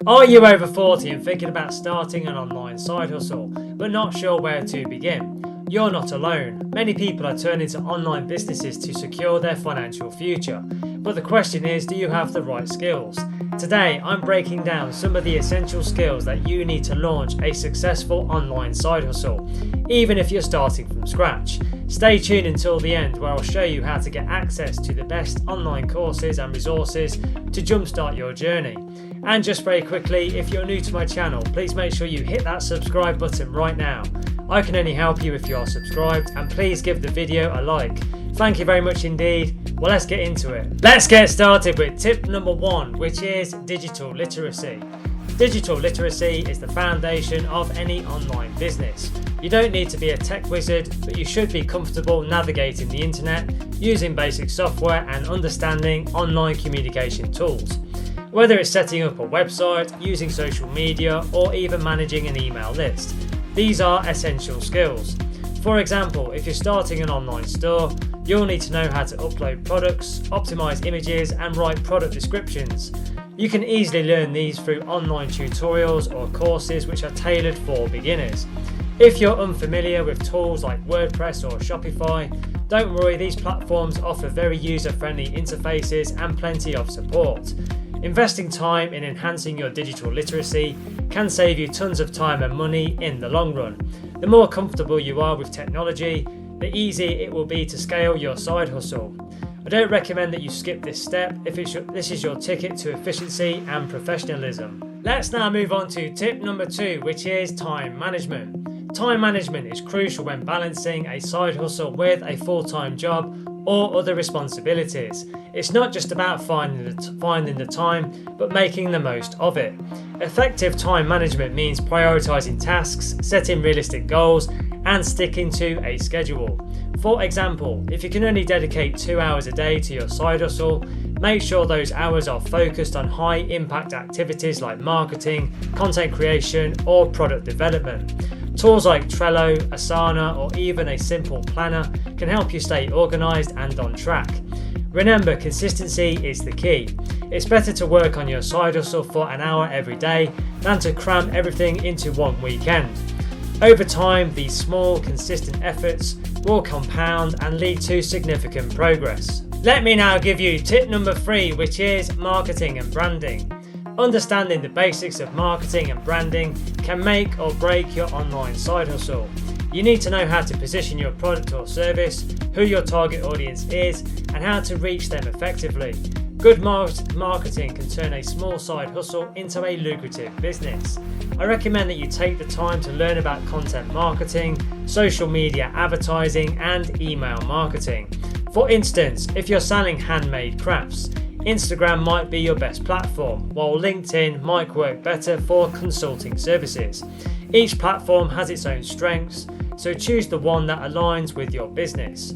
Are you over 40 and thinking about starting an online side hustle, but not sure where to begin? You're not alone. Many people are turning to online businesses to secure their financial future. But the question is, do you have the right skills? Today, I'm breaking down some of the essential skills that you need to launch a successful online side hustle, even if you're starting from scratch. Stay tuned until the end, where I'll show you how to get access to the best online courses and resources to jumpstart your journey. And just very quickly, if you're new to my channel, please make sure you hit that subscribe button right now. I can only help you if you are subscribed, and please give the video a like. Thank you very much indeed. Well, let's get into it. Let's get started with tip number 1, which is digital literacy. Digital literacy is the foundation of any online business. You don't need to be a tech wizard, but you should be comfortable navigating the internet, using basic software and understanding online communication tools. Whether it's setting up a website, using social media, or even managing an email list, these are essential skills. For example, if you're starting an online store, you'll need to know how to upload products, optimize images, and write product descriptions. You can easily learn these through online tutorials or courses which are tailored for beginners. If you're unfamiliar with tools like WordPress or Shopify, don't worry, these platforms offer very user-friendly interfaces and plenty of support. Investing time in enhancing your digital literacy can save you tons of time and money in the long run. The more comfortable you are with technology, the easier it will be to scale your side hustle. I don't recommend that you skip this step if this is your ticket to efficiency and professionalism. Let's now move on to tip number 2, which is time management. Time management is crucial when balancing a side hustle with a full-time job or other responsibilities. It's not just about finding the time, but making the most of it. Effective time management means prioritizing tasks, setting realistic goals, and sticking to a schedule. For example, if you can only dedicate 2 hours a day to your side hustle, make sure those hours are focused on high impact activities like marketing, content creation, or product development. Tools like Trello, Asana, or even a simple planner can help you stay organized and on track. Remember, consistency is the key. It's better to work on your side hustle for an hour every day than to cram everything into one weekend. Over time, these small, consistent efforts will compound and lead to significant progress. Let me now give you tip number 3, which is marketing and branding. Understanding the basics of marketing and branding can make or break your online side hustle. You need to know how to position your product or service, who your target audience is, and how to reach them effectively. Good marketing can turn a small side hustle into a lucrative business. I recommend that you take the time to learn about content marketing, social media advertising, and email marketing. For instance, if you're selling handmade crafts, Instagram might be your best platform, while LinkedIn might work better for consulting services. Each platform has its own strengths, so choose the one that aligns with your business.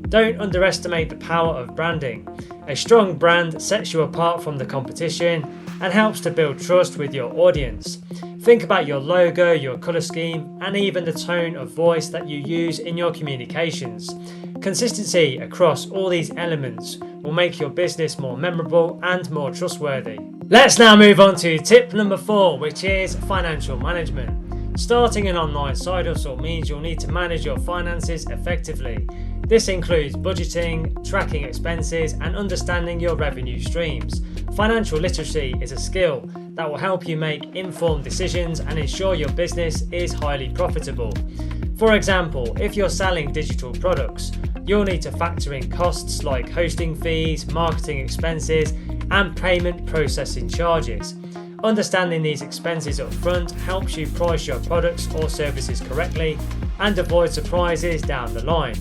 Don't underestimate the power of branding. A strong brand sets you apart from the competition and helps to build trust with your audience. Think about your logo, your colour scheme, and even the tone of voice that you use in your communications. Consistency across all these elements will make your business more memorable and more trustworthy. Let's now move on to tip number 4, which is financial management. Starting an online side hustle means you'll need to manage your finances effectively. This includes budgeting, tracking expenses, and understanding your revenue streams. Financial literacy is a skill that will help you make informed decisions and ensure your business is highly profitable. For example, if you're selling digital products, you'll need to factor in costs like hosting fees, marketing expenses, and payment processing charges. Understanding these expenses up front helps you price your products or services correctly and avoid surprises down the line.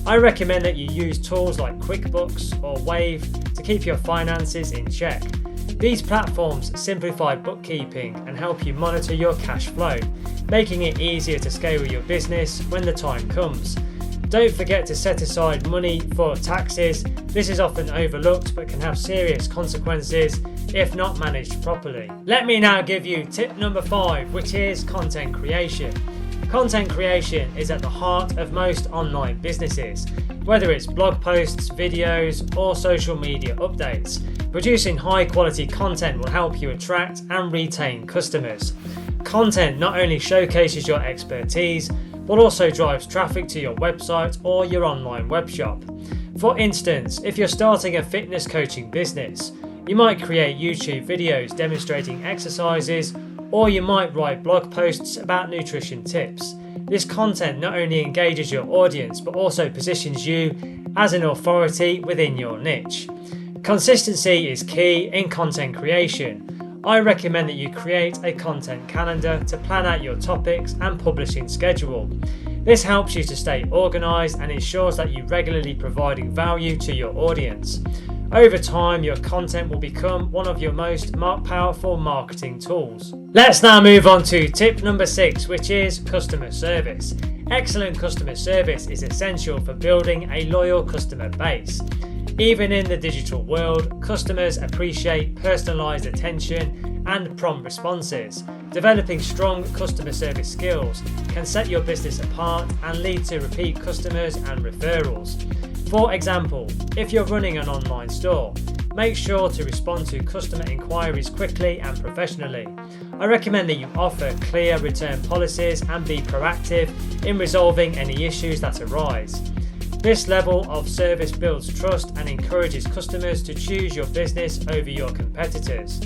I recommend that you use tools like QuickBooks or Wave to keep your finances in check. These platforms simplify bookkeeping and help you monitor your cash flow, making it easier to scale your business when the time comes. Don't forget to set aside money for taxes. This is often overlooked but can have serious consequences if not managed properly. Let me now give you tip number 5, which is content creation. Content creation is at the heart of most online businesses. Whether it's blog posts, videos, or social media updates, producing high quality content will help you attract and retain customers. Content not only showcases your expertise, but also drives traffic to your website or your online webshop. For instance, if you're starting a fitness coaching business, you might create YouTube videos demonstrating exercises, or you might write blog posts about nutrition tips. This content not only engages your audience, but also positions you as an authority within your niche. Consistency is key in content creation. I recommend that you create a content calendar to plan out your topics and publishing schedule. This helps you to stay organised and ensures that you're regularly providing value to your audience. Over time, your content will become one of your most powerful marketing tools. Let's now move on to tip number 6, which is customer service. Excellent customer service is essential for building a loyal customer base. Even in the digital world, customers appreciate personalised attention and prompt responses. Developing strong customer service skills can set your business apart and lead to repeat customers and referrals. For example, if you're running an online store, make sure to respond to customer inquiries quickly and professionally. I recommend that you offer clear return policies and be proactive in resolving any issues that arise. This level of service builds trust and encourages customers to choose your business over your competitors.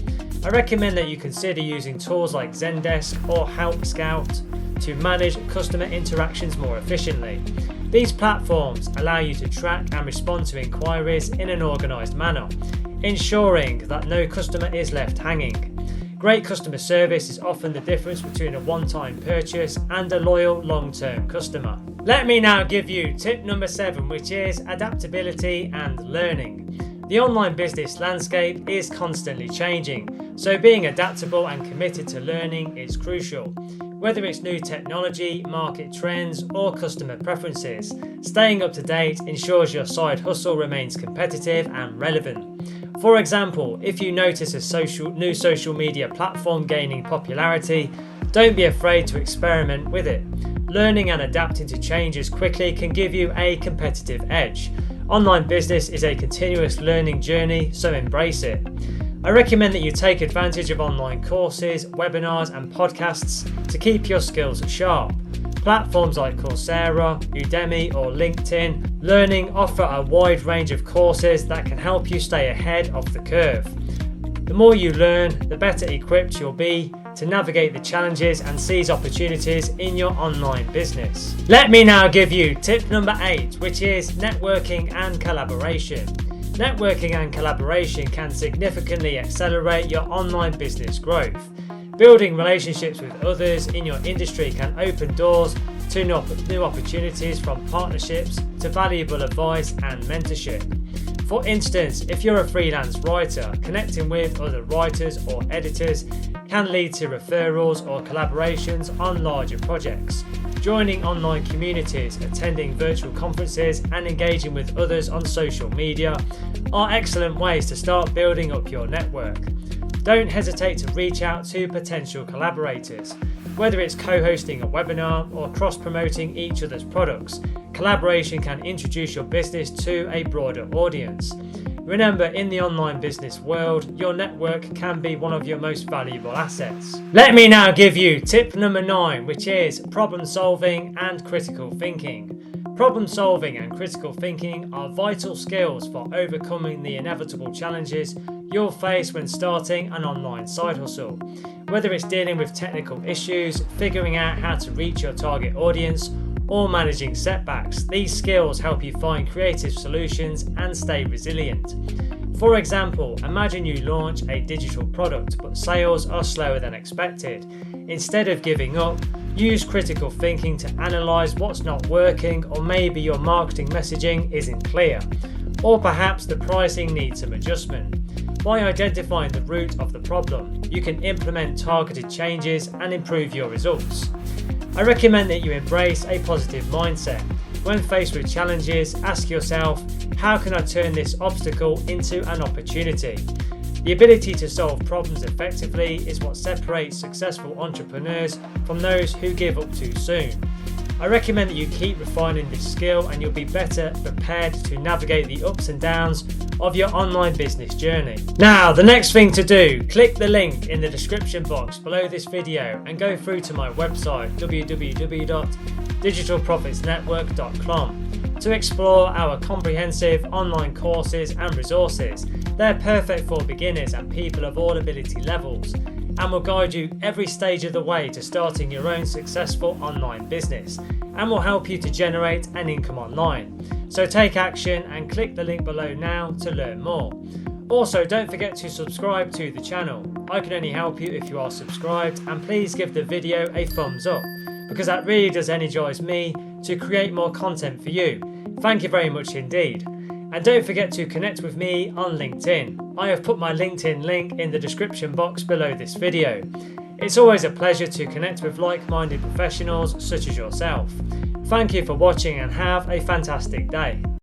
I recommend that you consider using tools like Zendesk or Help Scout to manage customer interactions more efficiently. These platforms allow you to track and respond to inquiries in an organised manner, ensuring that no customer is left hanging. Great customer service is often the difference between a one-time purchase and a loyal long-term customer. Let me now give you tip number 7, which is adaptability and learning. The online business landscape is constantly changing, so being adaptable and committed to learning is crucial. Whether it's new technology, market trends, or customer preferences, staying up to date ensures your side hustle remains competitive and relevant. For example, if you notice a new social media platform gaining popularity, don't be afraid to experiment with it. Learning and adapting to changes quickly can give you a competitive edge. Online business is a continuous learning journey, so embrace it. I recommend that you take advantage of online courses, webinars, and podcasts to keep your skills sharp. Platforms like Coursera, Udemy, or LinkedIn Learning offer a wide range of courses that can help you stay ahead of the curve. The more you learn, the better equipped you'll be to navigate the challenges and seize opportunities in your online business. Let me now give you tip number 8, which is networking and collaboration. Networking and collaboration can significantly accelerate your online business growth. Building relationships with others in your industry can open doors to new opportunities, from partnerships to valuable advice and mentorship. For instance, if you're a freelance writer, connecting with other writers or editors can lead to referrals or collaborations on larger projects. Joining online communities, attending virtual conferences, and engaging with others on social media are excellent ways to start building up your network. Don't hesitate to reach out to potential collaborators. Whether it's co-hosting a webinar or cross-promoting each other's products, collaboration can introduce your business to a broader audience. Remember, in the online business world, your network can be one of your most valuable assets. Let me now give you tip number 9, which is problem solving and critical thinking. Problem solving and critical thinking are vital skills for overcoming the inevitable challenges you'll face when starting an online side hustle. Whether it's dealing with technical issues, figuring out how to reach your target audience, or managing setbacks, these skills help you find creative solutions and stay resilient. For example, imagine you launch a digital product but sales are slower than expected. Instead of giving up, use critical thinking to analyse what's not working, or maybe your marketing messaging isn't clear, or perhaps the pricing needs some adjustment. By identifying the root of the problem, you can implement targeted changes and improve your results. I recommend that you embrace a positive mindset. When faced with challenges, ask yourself, how can I turn this obstacle into an opportunity? The ability to solve problems effectively is what separates successful entrepreneurs from those who give up too soon. I recommend that you keep refining this skill and you'll be better prepared to navigate the ups and downs of your online business journey. Now, the next thing to do, click the link in the description box below this video and go through to my website www.digitalprofitsnetwork.com to explore our comprehensive online courses and resources. They're perfect for beginners and people of all ability levels, and will guide you every stage of the way to starting your own successful online business, and will help you to generate an income online. So take action and click the link below now to learn more. Also, don't forget to subscribe to the channel. I can only help you if you are subscribed, and please give the video a thumbs up, because that really does energize me to create more content for you. Thank you very much indeed. And don't forget to connect with me on LinkedIn. I have put my LinkedIn link in the description box below this video. It's always a pleasure to connect with like-minded professionals such as yourself. Thank you for watching and have a fantastic day.